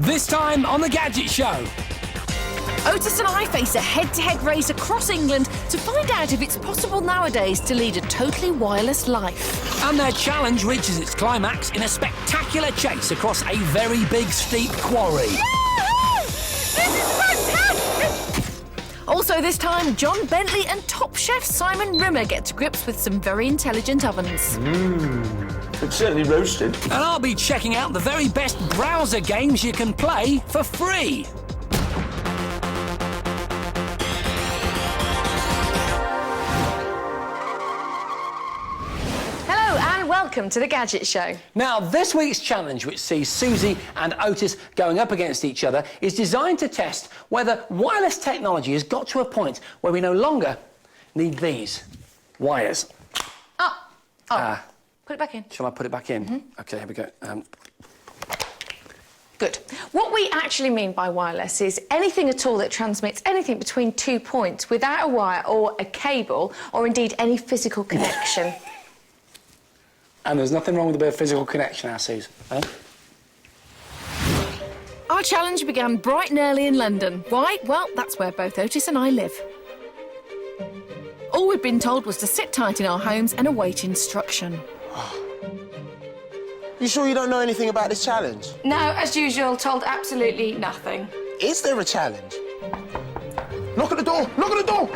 This time on The Gadget Show. Otis and I face a head-to-head race across England to find out if it's possible nowadays to lead a totally wireless life. And their challenge reaches its climax in a spectacular chase across a very big, steep quarry. This is fantastic! Also this time, John Bentley and top chef Simon Rimmer get to grips with some very intelligent ovens. It's certainly roasted. And I'll be checking out the very best browser games you can play for free. Welcome to The Gadget Show. Now, this week's challenge, which sees Susie and Otis going up against each other, is designed to test whether wireless technology has got to a point where we no longer need these wires. Put it back in. Shall I put it back in? OK, here we go. Good. What we actually mean by wireless is anything at all that transmits anything between 2 points without a wire or a cable, or indeed any physical connection. And there's nothing wrong with a bit of physical connection, Suze. Huh? Our challenge began bright and early in London. Why? Well, that's where both Otis and I live. All we'd been told was to sit tight in our homes and await instruction. You sure you don't know anything about this challenge? No, as usual, told absolutely nothing. Is there a challenge? Knock at the door! Knock at the door!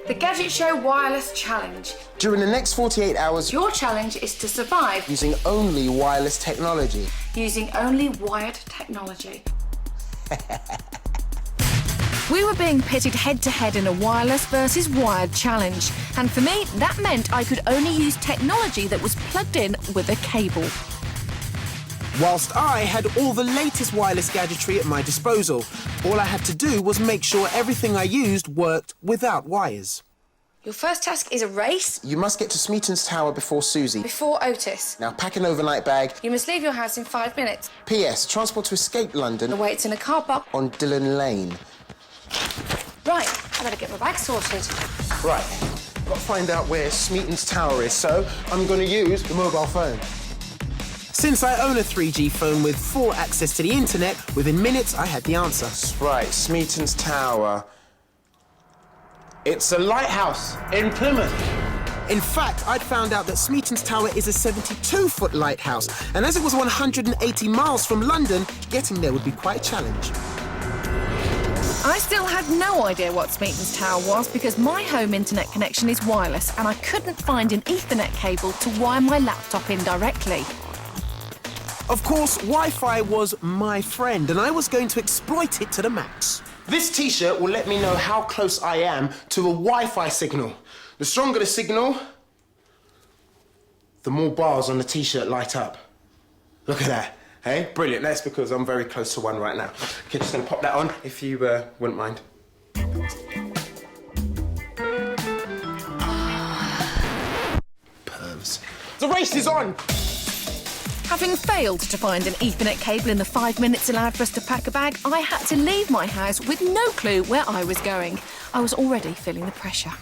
The Gadget Show Wireless Challenge. During the next 48 hours, Your challenge is to survive using only wireless technology. using only wired technology. We were being pitted head-to-head in a wireless versus wired challenge. And for me, that meant I could only use technology that was plugged in with a cable. Whilst I had all the latest wireless gadgetry at my disposal, all I had to do was make sure everything I used worked without wires. Your first task is a race You must get to Smeaton's Tower before Susie. before Otis. Now pack an overnight bag. You must leave your house in 5 minutes. P.S. Transport to escape London Awaits in a car park. on Dillon Lane. Right, I better get my bag sorted. Right. Got to find out where Smeaton's Tower is, so I'm going to use the mobile phone. Since I own a 3G phone with full access to the internet, within minutes I had the answer. That's right, Smeaton's Tower. It's a lighthouse in Plymouth. In fact, I'd found out that Smeaton's Tower is a 72-foot lighthouse, and as it was 180 miles from London, getting there would be quite a challenge. I still had no idea what Smeaton's Tower was because my home internet connection is wireless and I couldn't find an Ethernet cable to wire my laptop in directly. Of course, Wi-Fi was my friend, and I was going to exploit it to the max. This T-shirt will let me know how close I am to a Wi-Fi signal. The stronger the signal, the more bars on the T-shirt light up. Look at that. Hey, brilliant. That's because I'm very close to one right now. Okay, just gonna pop that on if you wouldn't mind. Pervs. The race is on! Having failed to find an Ethernet cable in the 5 minutes allowed for us to pack a bag, I had to leave my house with no clue where I was going. I was already feeling the pressure.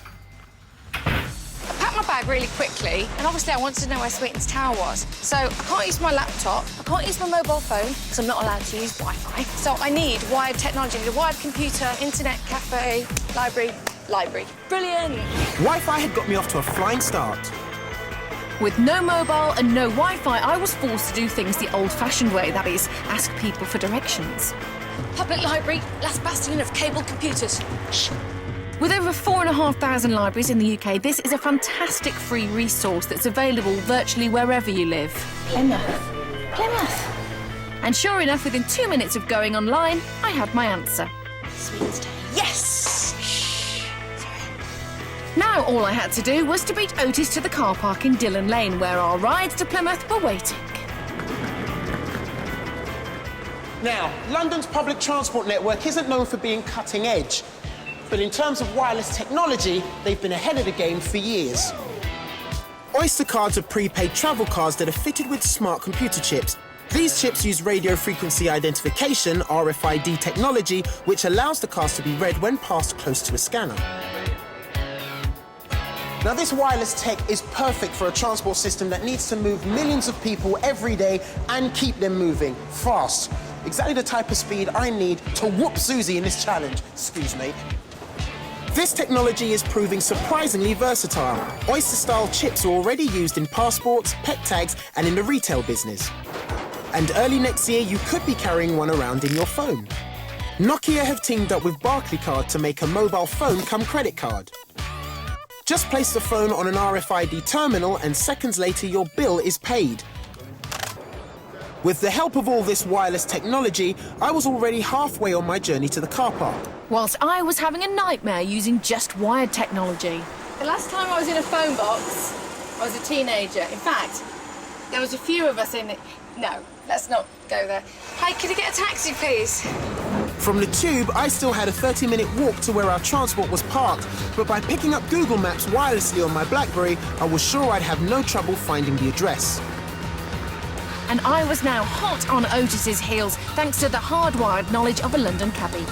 I packed my bag really quickly, and obviously I wanted to know where Smeaton's Tower was. So I can't use my laptop, I can't use my mobile phone, because I'm not allowed to use Wi-Fi. So I need wired technology, I need a wired computer, internet, cafe, library. Brilliant! Wi-Fi had got me off to a flying start. With no mobile and no Wi-Fi, I was forced to do things the old-fashioned way, that is, ask people for directions. Public library, last bastion of cable computers. Shh. With over 4,500 libraries in the UK, this is a fantastic free resource that's available virtually wherever you live. Plymouth. And sure enough, within 2 minutes of going online, I had my answer. Smeaton's Tower. Yes! Now all I had to do was to beat Otis to the car park in Dillon Lane, where our rides to Plymouth were waiting. Now, London's public transport network isn't known for being cutting edge, but in terms of wireless technology, they've been ahead of the game for years. Oyster cards are prepaid travel cards that are fitted with smart computer chips. These chips use radio frequency identification, RFID technology, which allows the cards to be read when passed close to a scanner. Now, this wireless tech is perfect for a transport system that needs to move millions of people every day and keep them moving fast. Exactly the type of speed I need to whoop Susie in this challenge. Excuse me. This technology is proving surprisingly versatile. Oyster-style chips are already used in passports, pet tags, and in the retail business. And early next year, you could be carrying one around in your phone. Nokia have teamed up with Barclaycard to make a mobile phone come credit card. Just place the phone on an RFID terminal and seconds later your bill is paid. With the help of all this wireless technology, I was already halfway on my journey to the car park. Whilst I was having a nightmare using just wired technology. The last time I was in a phone box, I was a teenager. In fact, there was a few of us in it. No, let's not go there. Hey, could you get a taxi, please? From the tube, I still had a 30-minute walk to where our transport was parked, but by picking up Google Maps wirelessly on my BlackBerry, I was sure I'd have no trouble finding the address. And I was now hot on Otis's heels thanks to the hardwired knowledge of a London cabbie.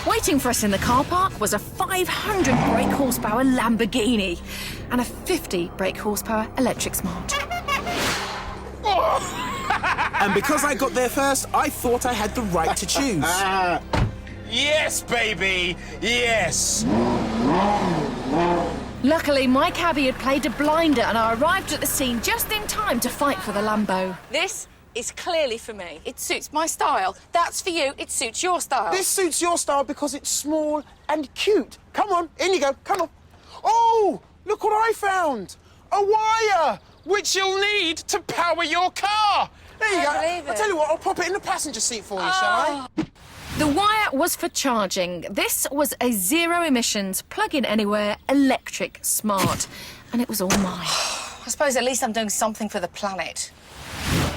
Waiting for us in the car park was a 500 brake horsepower Lamborghini and a 50 brake horsepower electric smart. And because I got there first, I thought I had the right to choose. Yes, baby, yes. Luckily, my cabbie had played a blinder and I arrived at the scene just in time to fight for the Lambo. This is clearly for me. It suits my style. That's for you. It suits your style. This suits your style because it's small and cute. Come on, in you go, come on. Oh, look what I found. A wire, which you'll need to power your car. There you go. Believe it. I'll tell you what, I'll pop it in the passenger seat for you, shall I? The wire was for charging. This was a zero-emissions, plug-in-anywhere, electric smart. And it was all mine. I suppose at least I'm doing something for the planet.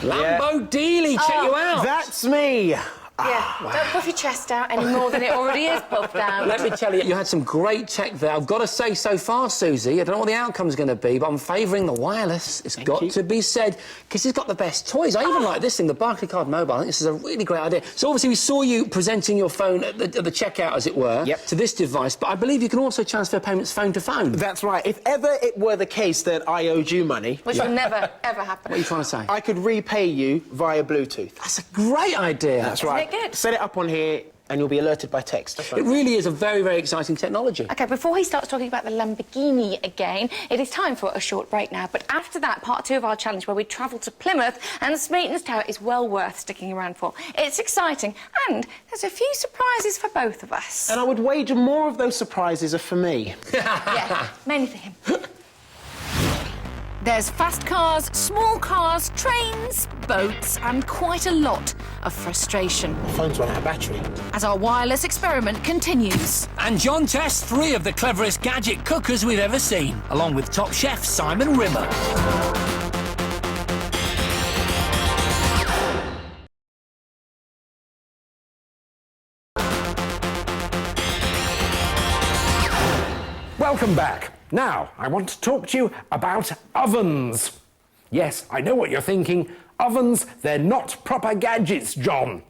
Lambo Dealey, check you out. That's me. Yeah, don't puff your chest out any more than it already is puffed out. Let me tell you, you had some great tech there. I've got to say, so far, Susie, I don't know what the outcome's going to be, but I'm favouring the wireless. It's got to be said, because he's got the best toys. I even like this thing, the Barclaycard Mobile. I think this is a really great idea. So obviously we saw you presenting your phone at the checkout, as it were, to this device, but I believe you can also transfer payments phone to phone. That's right. If ever it were the case that I owed you money... Which will never, ever happen. What are you trying to say? I could repay you via Bluetooth. That's a great idea. That's right. Isn't it good? Set it up on here and you'll be alerted by text. It really is a very, very exciting technology. OK, before he starts talking about the Lamborghini again, it is time for a short break now. But after that, part 2 of our challenge, where we travel to Plymouth, and Smeaton's Tower is well worth sticking around for. It's exciting, and there's a few surprises for both of us. And I would wager more of those surprises are for me. Yeah, mainly for him. There's fast cars, small cars, trains, boats, and quite a lot of frustration My phone's run out of battery. as our wireless experiment continues. And John tests 3 of the cleverest gadget cookers we've ever seen, along with top chef Simon Rimmer. Welcome back. Now, I want to talk to you about ovens. Yes, I know what you're thinking. Ovens, they're not proper gadgets, John.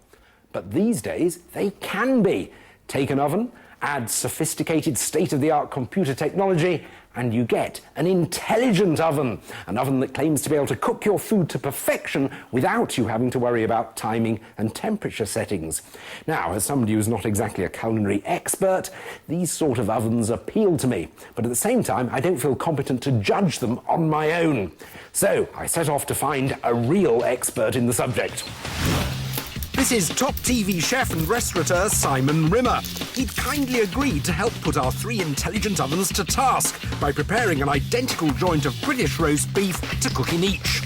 But these days, they can be. Take an oven, add sophisticated state-of-the-art computer technology, and you get an intelligent oven. An oven that claims to be able to cook your food to perfection without you having to worry about timing and temperature settings. Now, as somebody who's not exactly a culinary expert, these sort of ovens appeal to me. But at the same time, I don't feel competent to judge them on my own. So I set off to find a real expert in the subject. This is top TV chef and restaurateur Simon Rimmer. He'd kindly agreed to help put our 3 intelligent ovens to task by preparing an identical joint of British roast beef to cook in each.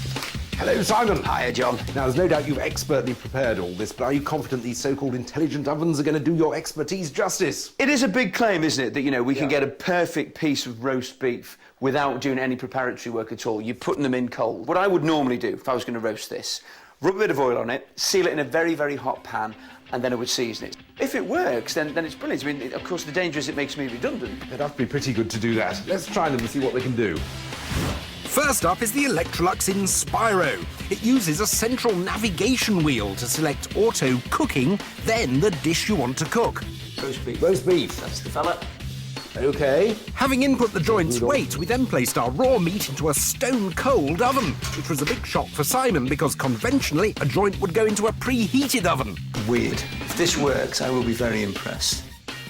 Hello, Simon. Hiya, John. Now, there's no doubt you've expertly prepared all this, but are you confident these so-called intelligent ovens are going to do your expertise justice? It is a big claim, isn't it, that, you know, we can get a perfect piece of roast beef without doing any preparatory work at all. You're putting them in cold. What I would normally do if I was going to roast this, rub a bit of oil on it, seal it in a very, very hot pan, and then I would season it. If it works, then it's brilliant. I mean, of course, the danger is it makes me redundant. They'd have to be pretty good to do that. Let's try them and see what they can do. First up is the Electrolux Inspiro. It uses a central navigation wheel to select auto cooking, then the dish you want to cook. Roast beef. Roast beef. That's the fella. OK. Having input the joint's weight, we then placed our raw meat into a stone-cold oven, which was a big shock for Simon because conventionally a joint would go into a preheated oven. Weird. If this works, I will be very impressed.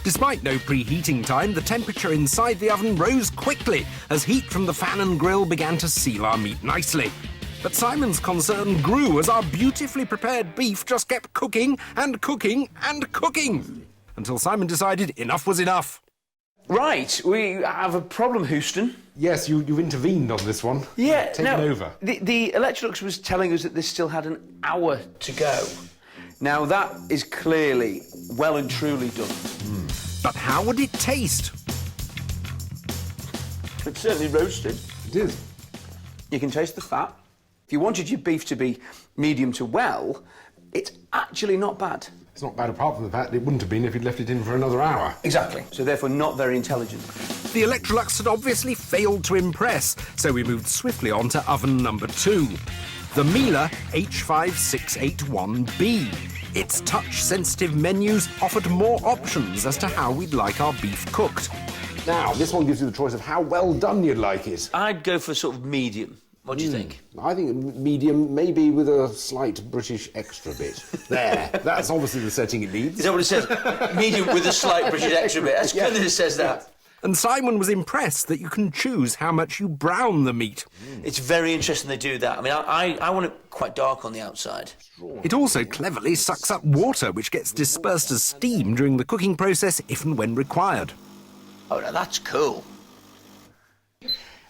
Despite no preheating time, the temperature inside the oven rose quickly as heat from the fan and grill began to seal our meat nicely. But Simon's concern grew as our beautifully prepared beef just kept cooking and cooking and cooking, until Simon decided enough was enough. Right, we have a problem, Houston. Yes, you've intervened on this one. Yeah, Taken no, over. The Electrolux was telling us that this still had an hour to go. Now, that is clearly well and truly done. But how would it taste? It's certainly roasted. It is. You can taste the fat. If you wanted your beef to be medium to well, it's actually not bad. It's not bad apart from the fact it wouldn't have been if you'd left it in for another hour. Exactly. So therefore not very intelligent. The Electrolux had obviously failed to impress, so we moved swiftly on to oven number 2. The Miele H5681B. Its touch-sensitive menus offered more options as to how we'd like our beef cooked. Now, this one gives you the choice of how well done you'd like it. I'd go for sort of medium. What do you think? I think medium, maybe with a slight British extra bit. There, that's obviously the setting it needs. Is that what it says? Medium with a slight British extra bit. That's good that it says that. And Simon was impressed that you can choose how much you brown the meat. It's very interesting they do that. I mean, I want it quite dark on the outside. It also cleverly sucks up water, which gets dispersed as steam during the cooking process if and when required. Oh, now that's cool.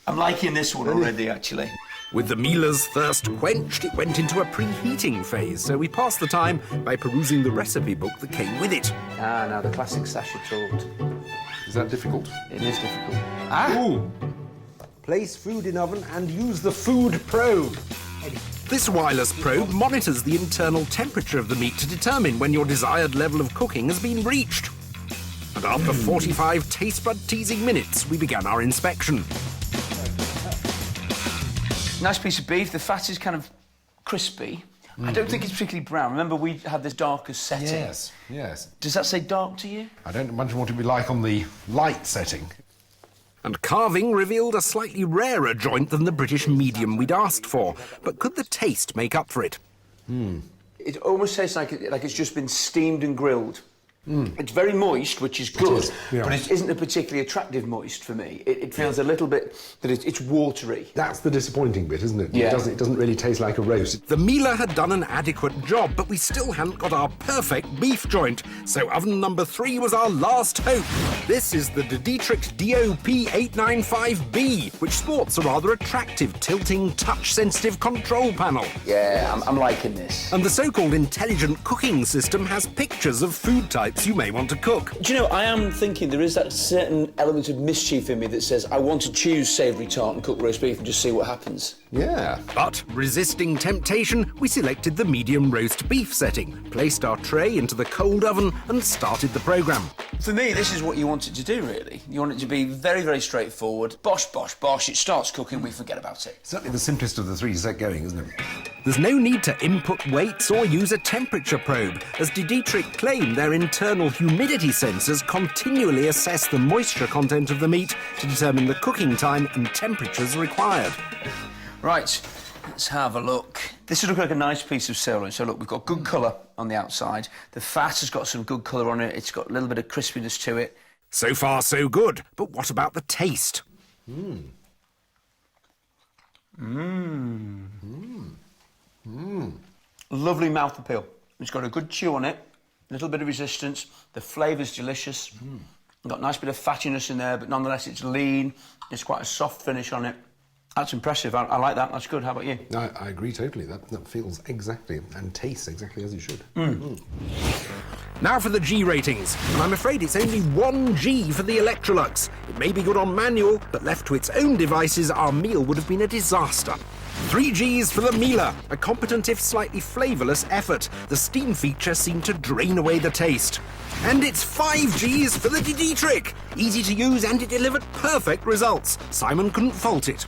I'm liking this one already, actually. With the Miele's thirst quenched, it went into a preheating phase, so we passed the time by perusing the recipe book that came with it. Ah, now the classic sachet told. Is that difficult? It is difficult. Ooh. Place food in oven and use the food probe. This wireless probe monitors the internal temperature of the meat to determine when your desired level of cooking has been reached. And after 45 taste bud teasing minutes, we began our inspection. Nice piece of beef. The fat is kind of crispy. I don't think it's particularly brown. Remember, we had this darker setting. Yes, yes. Does that say dark to you? I don't imagine what it'd be like on the light setting. And carving revealed a slightly rarer joint than the British medium we'd asked for. But could the taste make up for it? It almost tastes like it's just been steamed and grilled. It's very moist, which is good, yeah. but it isn't a particularly attractive moist for me. It feels a little bit that it's watery. That's the disappointing bit, isn't it? Yeah. It doesn't really taste like a roast. The Miele had done an adequate job, but we still hadn't got our perfect beef joint. So oven number 3 was our last hope. This is the Dietrich DOP895B, which sports a rather attractive tilting touch-sensitive control panel. Yeah, I'm liking this. And the so-called intelligent cooking system has pictures of food types you may want to cook. Do you know, I am thinking there is that certain element of mischief in me that says I want to choose savoury tart and cook roast beef and just see what happens. Yeah. But, resisting temptation, we selected the medium roast beef setting, placed our tray into the cold oven and started the programme. For me, this is what you want it to do, really. You want it to be very, very straightforward. Bosh, bosh, bosh. It starts cooking, we forget about it. Certainly the simplest of the three to set going, isn't it? There's no need to input weights or use a temperature probe, as Dietrich claimed their internal humidity sensors continually assess the moisture content of the meat to determine the cooking time and temperatures required. Right, let's have a look. This would look like a nice piece of sirloin. So look, we've got good colour on the outside. The fat has got some good colour on it. It's got a little bit of crispiness to it. So far, so good. But what about the taste? Lovely mouth appeal. It's got a good chew on it, a little bit of resistance. The flavour's delicious. Got a nice bit of fattiness in there, but nonetheless it's lean. It's quite a soft finish on it. That's impressive. I like that. That's good. How about you? I agree totally. That feels exactly and tastes exactly as it should. Now for the G ratings. And I'm afraid it's only 1 G for the Electrolux. It may be good on manual, but left to its own devices, our meal would have been a disaster. 3 Gs for the Miele, a competent if slightly flavourless effort. The steam feature seemed to drain away the taste. And it's 5 Gs for the Dietrich. Easy to use and it delivered perfect results. Simon couldn't fault it.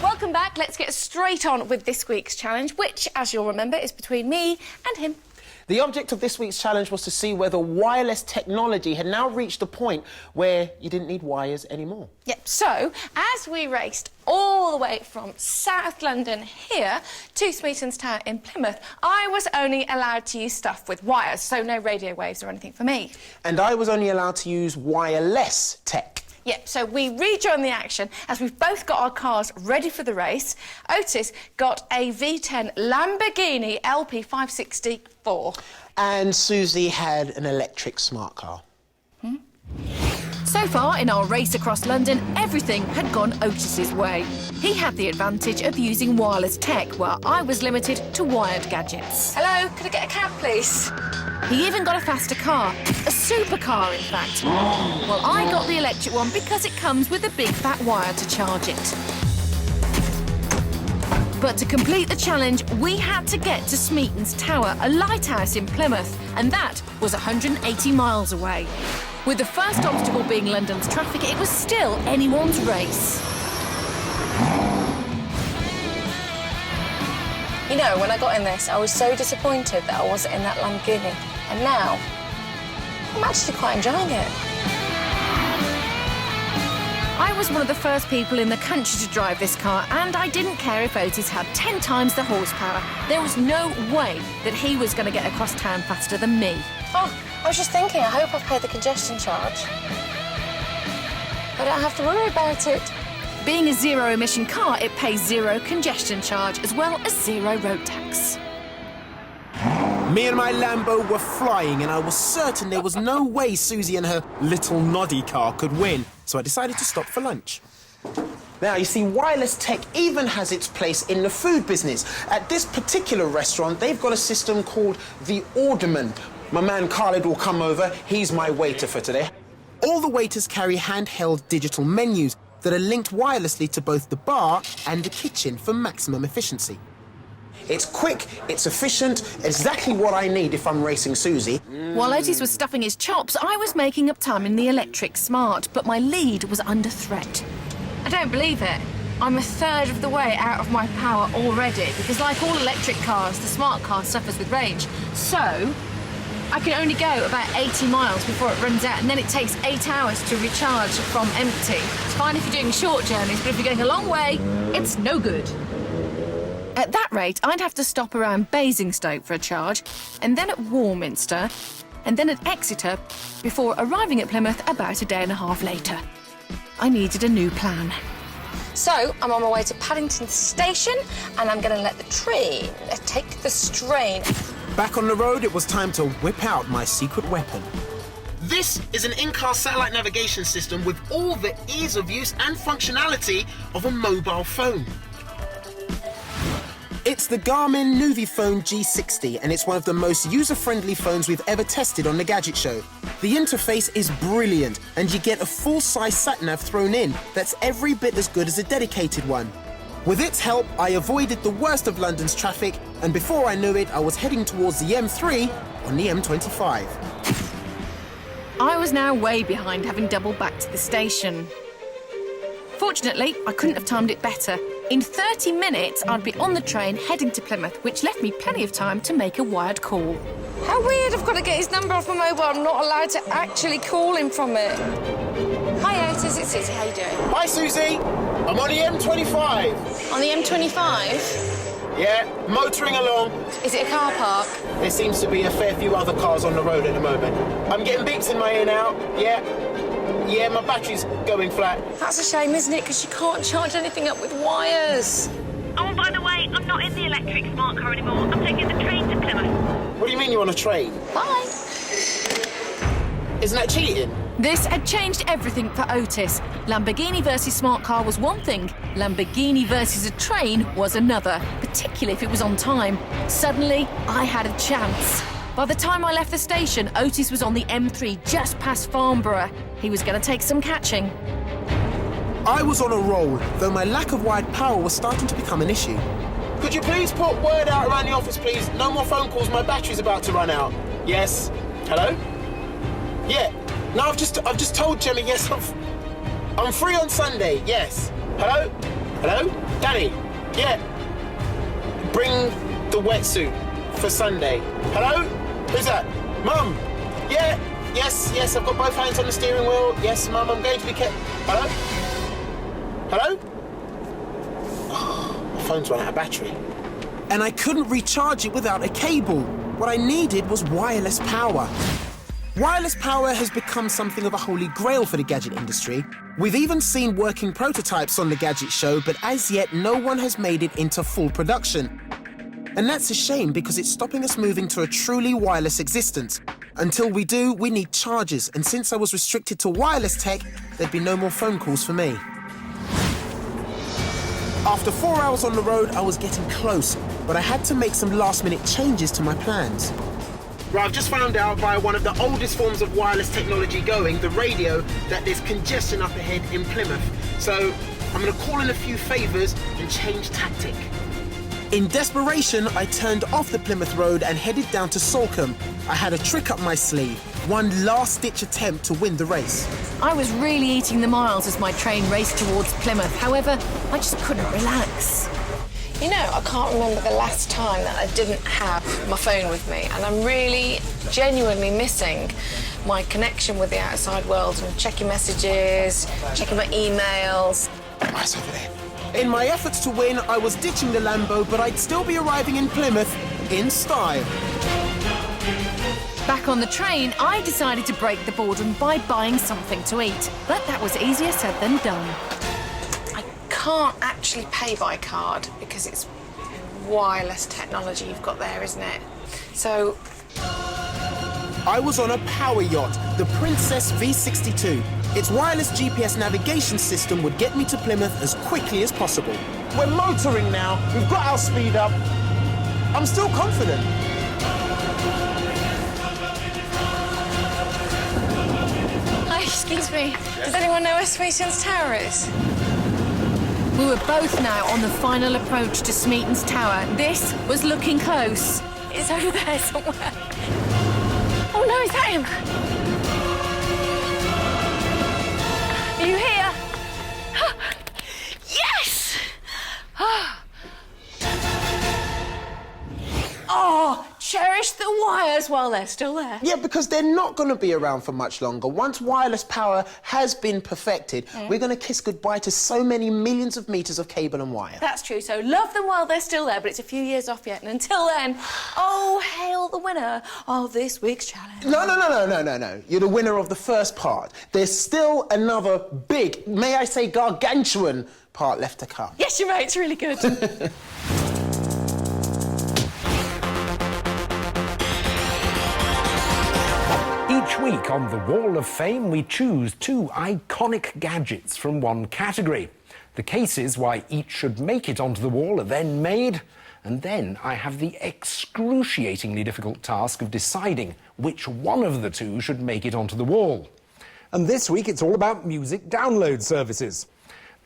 Welcome back. back, let's get straight on with this week's challenge, which, as you'll remember, is between me and him. The object of this week's challenge was to see whether wireless technology had now reached a point where you didn't need wires anymore. Yep, so as we raced all the way from South London here to Smeaton's Tower in Plymouth, I was only allowed to use stuff with wires, so no radio waves or anything for me. And I was only allowed to use wireless tech. Yep, so we rejoined the action as we've both got our cars ready for the race. Otis got a V10 Lamborghini LP564. And Susie had an electric smart car. So far, in our race across London, everything had gone Otis's way. He had the advantage of using wireless tech, while I was limited to wired gadgets. Hello, could I get a cab, please? He even got a faster car, a supercar, in fact. Well, I got the electric one because it comes with a big fat wire to charge it. But to complete the challenge, we had to get to Smeaton's Tower, a lighthouse in Plymouth, and that was 180 miles away. With the first obstacle being London's traffic, it was still anyone's race. You know, when I got in this, I was so disappointed that I wasn't in that Lamborghini. And now, I'm actually quite enjoying it. I was one of the first people in the country to drive this car, and I didn't care if Otis had 10 times the horsepower. There was no way that he was going to get across town faster than me. Oh, I was just thinking, I hope I've paid the congestion charge. I don't have to worry about it. Being a zero-emission car, it pays zero congestion charge as well as zero road tax. Me and my Lambo were flying, and I was certain there was no way Susie and her little noddy car could win, so I decided to stop for lunch. Now, you see, wireless tech even has its place in the food business. At this particular restaurant, they've got a system called the Orderman. My man Khalid will come over. He's my waiter for today. All the waiters carry handheld digital menus that are linked wirelessly to both the bar and the kitchen for maximum efficiency. It's quick, it's efficient, exactly what I need if I'm racing Susie. While Otis was stuffing his chops, I was making up time in the electric smart, but my lead was under threat. I don't believe it. I'm a third of the way out of my power already, because like all electric cars, the smart car suffers with range. So, I can only go about 80 miles before it runs out, and then it takes 8 hours to recharge from empty. It's fine if you're doing short journeys, but if you're going a long way, it's no good. At that rate, I'd have to stop around Basingstoke for a charge, and then at Warminster, and then at Exeter, before arriving at Plymouth about a day and a half later. I needed a new plan. So, I'm on my way to Paddington Station, and I'm going to let the train take the strain. Back on the road, it was time to whip out my secret weapon. This is an in-car satellite navigation system with all the ease of use and functionality of a mobile phone. It's the Garmin Nuvifone G60, and it's one of the most user-friendly phones we've ever tested on the Gadget Show. The interface is brilliant, and you get a full-size sat-nav thrown in that's every bit as good as a dedicated one. With its help, I avoided the worst of London's traffic, and before I knew it, I was heading towards the M3 on the M25. I was now way behind, having doubled back to the station. Fortunately, I couldn't have timed it better. In 30 minutes, I'd be on the train heading to Plymouth, which left me plenty of time to make a wired call. How weird, I've got to get his number off my mobile. I'm not allowed to actually call him from it. Hi, Otis, it's Susie. How you doing? Hi, Susie. I'm on the M25. On the M25? Yeah, motoring along. Is it a car park? There seems to be a fair few other cars on the road at the moment. I'm getting beeps in my ear now. Yeah, my battery's going flat. That's a shame, isn't it? Because you can't charge anything up with wires. Oh, by the way, I'm not in the electric smart car anymore. I'm taking the train to Plymouth. What do you mean you're on a train? Bye. Isn't that cheating? This had changed everything for Otis. Lamborghini versus smart car was one thing, Lamborghini versus a train was another, particularly if it was on time. Suddenly, I had a chance. By the time I left the station, Otis was on the M3 just past Farnborough. He was going to take some catching. I was on a roll, though my lack of wired power was starting to become an issue. Could you please put word out around the office, please? No more phone calls, my battery's about to run out. Yes? Hello? Yeah. No, I've just told Jemmy, yes, I'm free on Sunday, yes. Hello? Hello? Danny? Yeah. Bring the wetsuit for Sunday. Hello? Who's that? Mum? Yeah? Yes, I've got both hands on the steering wheel. Yes, Mum, I'm going to be Hello? Hello? Oh, my phone's run out of battery. And I couldn't recharge it without a cable. What I needed was wireless power. Wireless power has become something of a holy grail for the gadget industry. We've even seen working prototypes on the Gadget show, but as yet, no one has made it into full production. And that's a shame because it's stopping us moving to a truly wireless existence. Until we do, we need chargers, and since I was restricted to wireless tech, there'd be no more phone calls for me. After 4 hours on the road, I was getting close, but I had to make some last-minute changes to my plans. Right, I've just found out via one of the oldest forms of wireless technology going, the radio, that there's congestion up ahead in Plymouth. So I'm going to call in a few favours and change tactic. In desperation, I turned off the Plymouth Road and headed down to Salcombe. I had a trick up my sleeve, one last-ditch attempt to win the race. I was really eating the miles as my train raced towards Plymouth. However, I just couldn't relax. You know, I can't remember the last time that I didn't have my phone with me, and I'm really genuinely missing my connection with the outside world and checking messages, checking my emails. Right over there. In my efforts to win, I was ditching the Lambo, but I'd still be arriving in Plymouth in style. Back on the train, I decided to break the boredom by buying something to eat. But that was easier said than done. Can't actually pay by card because it's wireless technology you've got there, isn't it? So I was on a power yacht, the Princess V62. Its wireless GPS navigation system would get me to Plymouth as quickly as possible. We're motoring now. We've got our speed up. I'm still confident. Hi, excuse me. Does anyone know where Smeaton's Tower is? We were both now on the final approach to Smeaton's Tower. This was looking close. It's over there somewhere. Oh no, is that him? Are you here? Yes! Oh, cherish the wires while they're still there. Yeah, because they're not going to be around for much longer. Once wireless power has been perfected, we're going to kiss goodbye to so many millions of meters of cable and wire. That's true, so love them while they're still there, but it's a few years off yet. And until then, oh, hail the winner of this week's challenge. No. You're the winner of the first part. There's still another big, may I say gargantuan part left to come. Yes, you're right, it's really good. Each week on the Wall of Fame, we choose 2 iconic gadgets from one category. The cases why each should make it onto the wall are then made, and then I have the excruciatingly difficult task of deciding which one of the 2 should make it onto the wall. And this week it's all about music download services.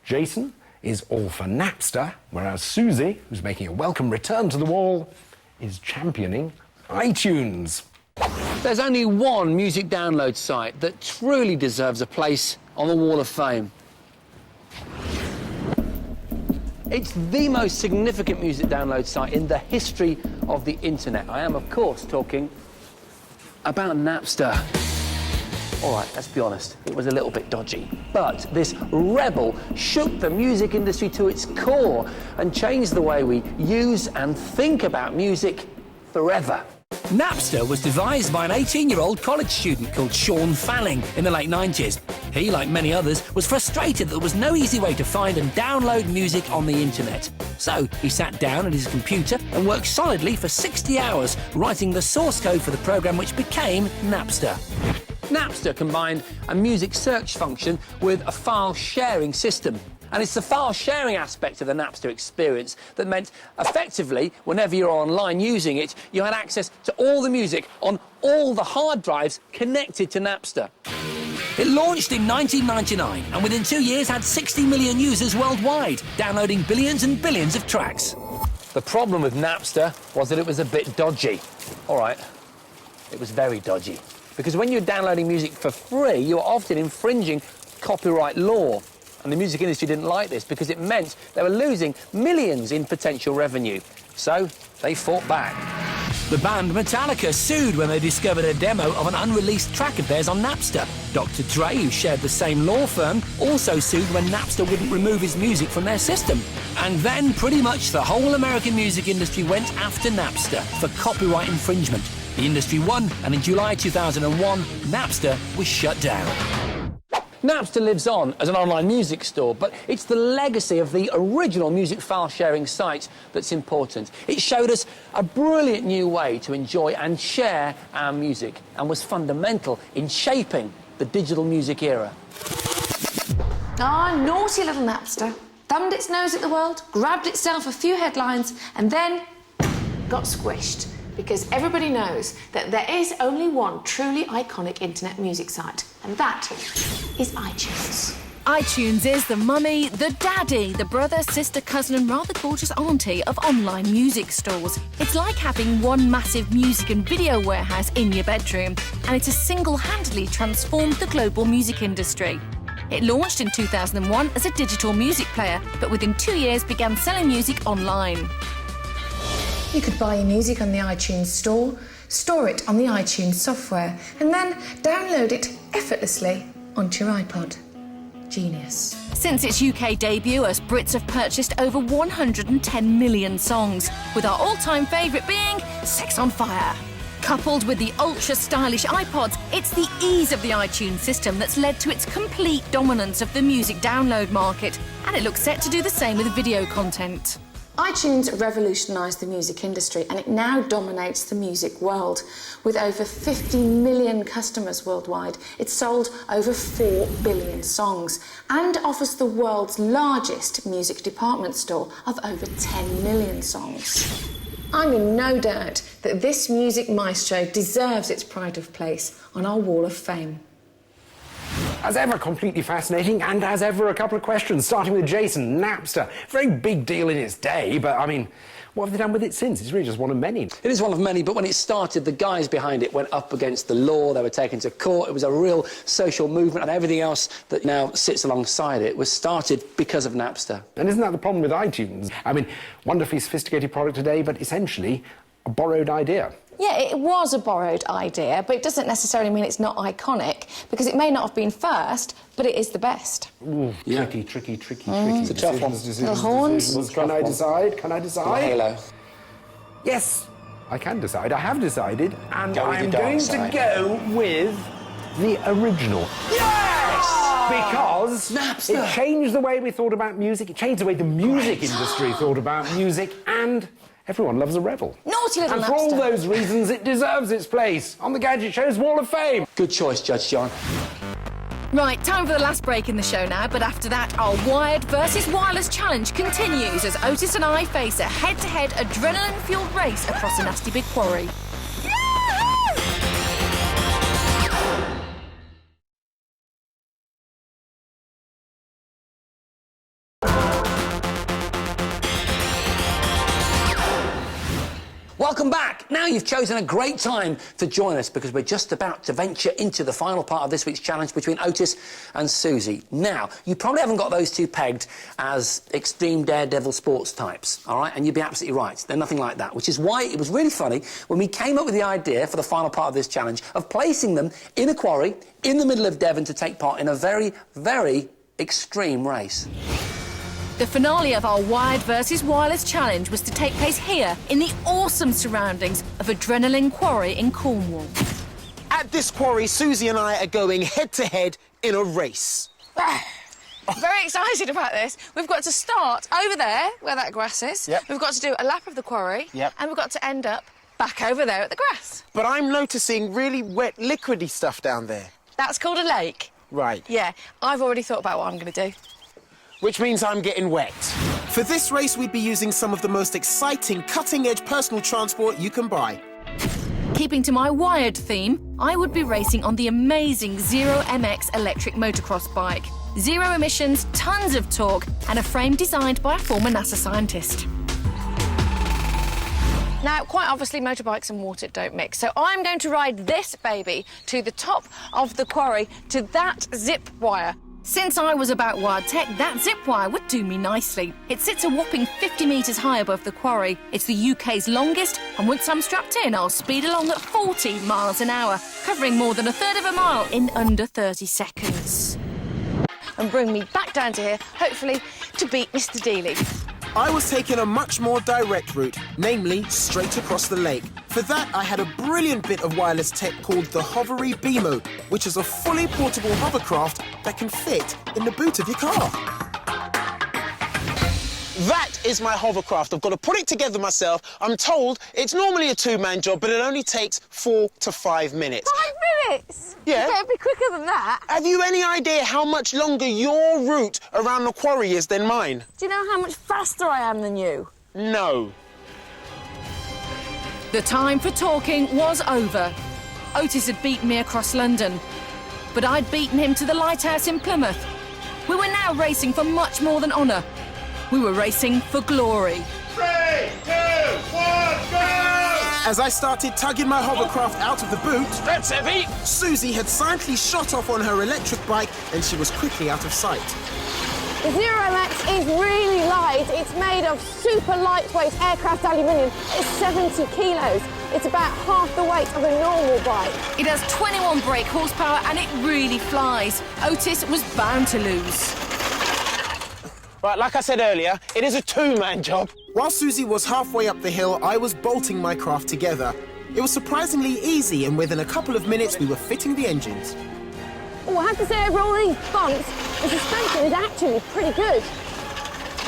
Jason is all for Napster, whereas Susie, who's making a welcome return to the wall, is championing iTunes. There's only one music download site that truly deserves a place on the Wall of Fame. It's the most significant music download site in the history of the internet. I am, of course, talking about Napster. All right, let's be honest, it was a little bit dodgy. But this rebel shook the music industry to its core and changed the way we use and think about music forever. Napster was devised by an 18-year-old college student called Sean Fanning in the late 90s. He, like many others, was frustrated that there was no easy way to find and download music on the internet. So he sat down at his computer and worked solidly for 60 hours writing the source code for the program which became Napster. Napster combined a music search function with a file sharing system. And it's the file sharing aspect of the Napster experience that meant, effectively, whenever you're online using it, you had access to all the music on all the hard drives connected to Napster. It launched in 1999 and within 2 years had 60 million users worldwide, downloading billions and billions of tracks. The problem with Napster was that it was a bit dodgy. All right, it was very dodgy. Because when you're downloading music for free, you're often infringing copyright law. And the music industry didn't like this because it meant they were losing millions in potential revenue. So they fought back. The band Metallica sued when they discovered a demo of an unreleased track of theirs on Napster. Dr. Dre, who shared the same law firm, also sued when Napster wouldn't remove his music from their system. And then pretty much the whole American music industry went after Napster for copyright infringement. The industry won, and in July 2001, Napster was shut down. Napster lives on as an online music store, but it's the legacy of the original music file-sharing site that's important. It showed us a brilliant new way to enjoy and share our music and was fundamental in shaping the digital music era. Ah, naughty little Napster. Thumbed its nose at the world, grabbed itself a few headlines, and then got squished. Because everybody knows that there is only one truly iconic internet music site, and that is iTunes. iTunes is the mummy, the daddy, the brother, sister, cousin and rather gorgeous auntie of online music stores. It's like having one massive music and video warehouse in your bedroom, and it has single-handedly transformed the global music industry. It launched in 2001 as a digital music player, but within 2 years began selling music online. You could buy your music on the iTunes store, store it on the iTunes software, and then download it effortlessly onto your iPod. Genius. Since its UK debut, us Brits have purchased over 110 million songs, with our all-time favourite being Sex on Fire. Coupled with the ultra-stylish iPods, it's the ease of the iTunes system that's led to its complete dominance of the music download market, and it looks set to do the same with video content. iTunes revolutionised the music industry and it now dominates the music world. With over 50 million customers worldwide, it's sold over 4 billion songs and offers the world's largest music department store of over 10 million songs. I'm in no doubt that this music maestro deserves its pride of place on our wall of fame. As ever, completely fascinating, and as ever, a couple of questions, starting with Jason. Napster, very big deal in its day, but, I mean, what have they done with it since? It's really just one of many. It is one of many, but when it started, the guys behind it went up against the law. They were taken to court. It was a real social movement, and everything else that now sits alongside it was started because of Napster. And isn't that the problem with iTunes? I mean, wonderfully sophisticated product today, but essentially a borrowed idea. Yeah, it was a borrowed idea, but it doesn't necessarily mean it's not iconic, because it may not have been first, but it is the best. Ooh, Yeah. tricky. It's a tough one. Little horns. Can I decide? Can I decide? Halo. Yes, I can decide. I have decided, and Go with I'm your dark going side. to go with the original. Yes! Because Napster. it changed the way we thought about music, it changed the way the music industry thought about music, and everyone loves a rebel. Naughty little And for all Napster. those reasons, it deserves its place on the Gadget Show's Wall of Fame. Good choice, Judge John. Right, time for the last break in the show now, but after that, our wired versus wireless challenge continues as Otis and I face a head-to-head adrenaline-fueled race across a nasty big quarry. Welcome back. Now you've chosen a great time to join us because we're just about to venture into the final part of this week's challenge between Otis and Susie. Now, you probably haven't got those two pegged as extreme daredevil sports types, all right? And you'd be absolutely right. They're nothing like that, which is why it was really funny when we came up with the idea for the final part of this challenge of placing them in a quarry in the middle of Devon to take part in a very, very extreme race. The finale of our wired versus wireless challenge was to take place here in the awesome surroundings of Adrenaline Quarry in Cornwall. At this quarry, Susie and I are going head-to-head in a race. Very excited about this. We've got to start over there, where that grass is. Yep. We've got to do a lap of the quarry. Yep. And we've got to end up back over there at the grass. But I'm noticing really wet, liquidy stuff down there. That's called a lake. Right. Yeah, I've already thought about what I'm going to do. Which means I'm getting wet. For this race, we'd be using some of the most exciting, cutting-edge personal transport you can buy. Keeping to my wired theme, I would be racing on the amazing Zero MX electric motocross bike. Zero emissions, tons of torque, and a frame designed by a former NASA scientist. Now, quite obviously, motorbikes and water don't mix, so I'm going to ride this baby to the top of the quarry, to that zip wire. Since I was about wired tech, that zip wire would do me nicely. It sits a whopping 50 metres high above the quarry. It's the UK's longest, and once I'm strapped in, I'll speed along at 40 miles an hour, covering more than a third of a mile in under 30 seconds. And bring me back down to here, hopefully to beat Mr. Dealey. I was taking a much more direct route, namely straight across the lake. For that, I had a brilliant bit of wireless tech called the Hovery BMO, which is a fully portable hovercraft that can fit in the boot of your car. That is my hovercraft. I've got to put it together myself. I'm told it's normally a two-man job, but it only takes 4 to 5 minutes. 5 minutes? Yeah. You better be quicker than that. Have you any idea how much longer your route around the quarry is than mine? Do you know how much faster I am than you? No. The time for talking was over. Otis had beaten me across London, but I'd beaten him to the lighthouse in Plymouth. We were now racing for much more than honour. We were racing for glory. 3, 2, 1, go! As I started tugging my hovercraft out of the boot, That's heavy. Susie had silently shot off on her electric bike and she was quickly out of sight. The Zero MX is really light. It's made of super lightweight aircraft aluminium. It's 70 kilos. It's about half the weight of a normal bike. It has 21 brake horsepower and it really flies. Otis was bound to lose. Right, like I said earlier, it is a two-man job. While Susie was halfway up the hill, I was bolting my craft together. It was surprisingly easy, and within a couple of minutes, we were fitting the engines. Oh, I have to say, over all these bumps, the suspension is actually pretty good.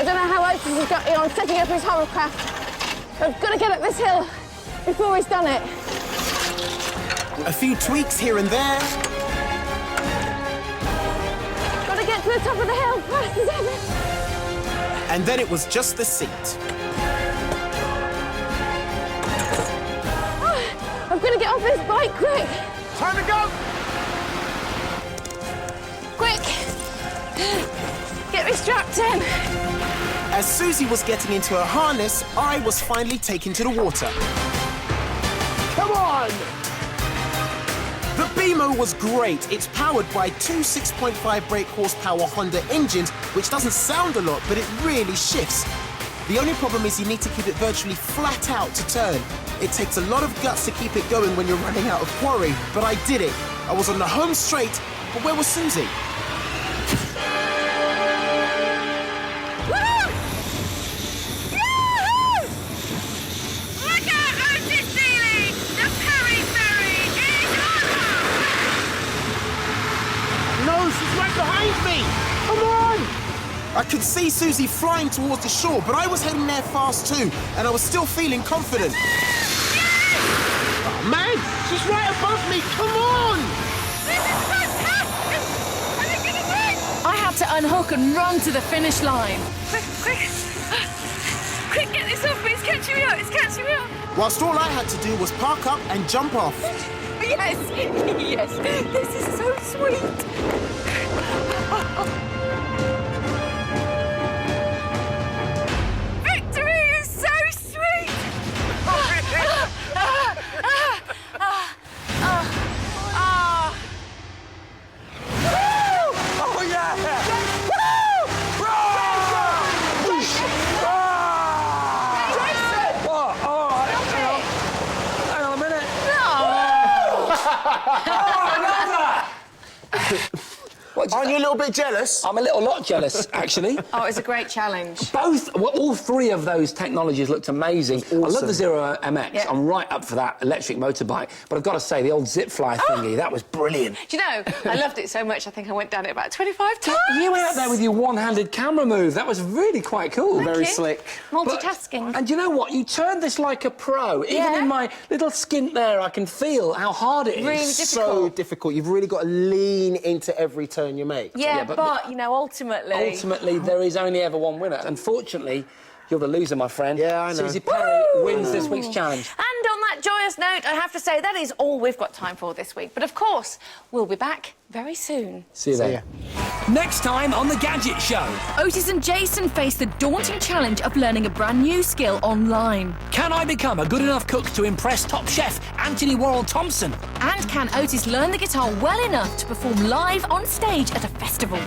I don't know how Otis has got on setting up his hovercraft. I've got to get up this hill before he's done it. A few tweaks here and there. Got to get to the top of the hill fast as ever. And then it was just the seat. Oh, I've got to get off this bike quick. Time to go. Quick. Get me strapped in. As Susie was getting into her harness, I was finally taken to the water. Come on. The BMO was great. It's powered by two 6.5 brake horsepower Honda engines, which doesn't sound a lot, but it really shifts. The only problem is you need to keep it virtually flat out to turn. It takes a lot of guts to keep it going when you're running out of quarry, but I did it. I was on the home straight, but where was Susie? Behind me! Come on! I could see Susie flying towards the shore, but I was heading there fast too, and I was still feeling confident. Oh, man! She's right above me! Come on! This is fantastic! Are you going to win? I had to unhook and run to the finish line. Quick, quick. Quick, get this off me. It's catching me up. It's catching me up. Whilst all I had to do was park up and jump off. Yes, yes. This is so sweet. Victory is so sweet! Oh, yeah! Hang on a minute. Aren't you a little bit jealous? I'm a little lot jealous, actually. Oh, it's a great challenge. All three of those technologies looked amazing. I love the Zero MX. Yeah. I'm right up for that electric motorbike. But I've got to say, the old zip fly thingy, that was brilliant. Do you know, I loved it so much, I think I went down it about 25 times. You went out there with your one-handed camera move. That was really quite cool. Thank Very you. slick. Multitasking. And you know what? You turned this like a pro. Even Yeah. in my little skint there, I can feel how hard it is. Really So difficult. difficult. You've really got to lean into every turn you make. Yeah, but- but, you know, ultimately... Ultimately, there is only ever one winner. Unfortunately, you're the loser, my friend. Yeah, I know. Susie Perry wins this week's challenge. And on that joyous note, I have to say that is all we've got time for this week. But of course, we'll be back very soon. See you there. Next time on The Gadget Show. Otis and Jason face the daunting challenge of learning a brand new skill online. Can I become a good enough cook to impress top chef Anthony Worrell Thompson? And can Otis learn the guitar well enough to perform live on stage at a festival?